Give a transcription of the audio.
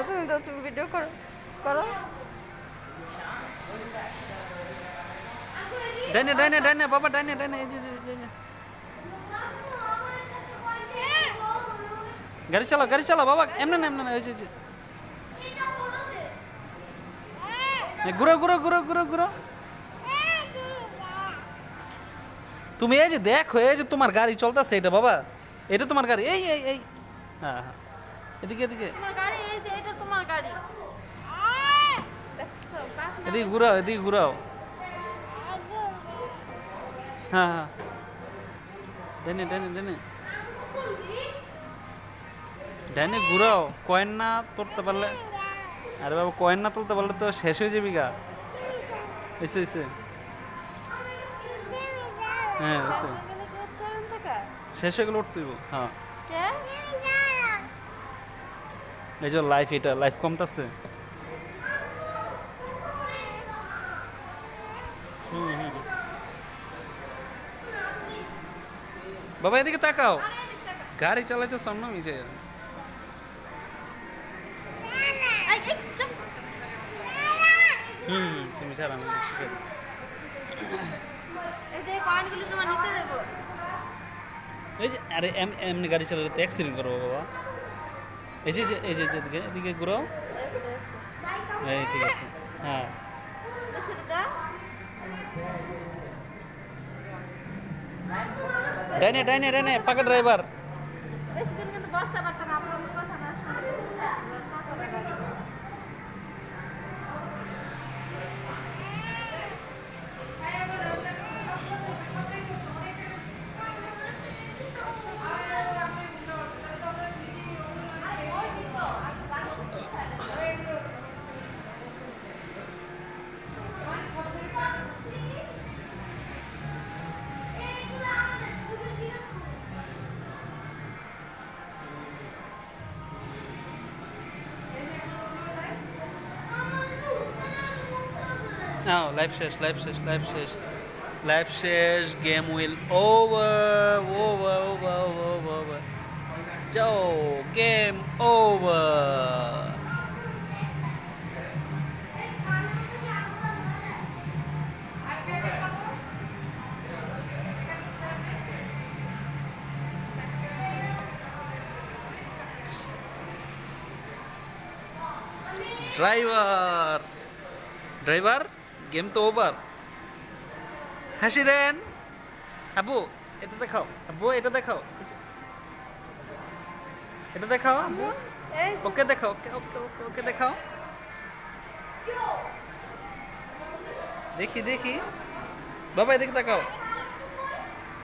তুমি দাও তুমি ভিডিও করো করো ডাইনে ডাইনে ডাইনে বাবা ডাইনে ডাইনে এই যে গাড়ি চালাও বাবা এমনে না এই যে ঘুরো ঘুরো ঘুরো ঘুরো ঘুরো তুমি এই যে দেখো এই যে তোমার গাড়ি চলতেছে এটা বাবা এটা তোমার গাড়ি এই এই এই হ্যাঁ হ্যাঁ এদিকে এদিকে তোমার গাড়ি এই যে এটা তোমার গাড়ি দেখছো এদিকে ঘুরাও হ্যাঁ হ্যাঁ ডাইনে ডাইনে ডাইনে ডাইনে ঘুরাও কয়েন না তুলতে পারলে আরে বাবা কয়েন না তুলতে পারলে তো শেষ হয়ে যাবি গা এসে হ্যাঁ এসে শেষ হয়ে গেলে উঠতেইব হ্যাঁ এই যে লাইফ কমতেছে বাবা এদিকে তাকাও গাড়ি চালাইতে সামনে মিজে তুমি চালা আমি শিখে এই যে কয়েনগুলো তোমার নিতে দেব এই যে আরে এমনি গাড়ি চালালে তো অ্যাক্সিডেন্ট করবো বাবা এই যে এদিকে ঘুরাও এই ঠিক আছে হ্যাঁ ডাইনে ডাইনে ডাইনে পাকা ড্রাইভার বেশি দিন কিন্তু বসতে পারতো না আপনার কথা না লাইফ শেষ গেম উইল ওভার যাও গেম ওভার ড্রাইভার গেম তো ওভার হাসি দেন আব্বু এটা দেখাও আব্বু ওকে দেখাও ওকে দেখাও দেখি বাবা এদিকে দেখাও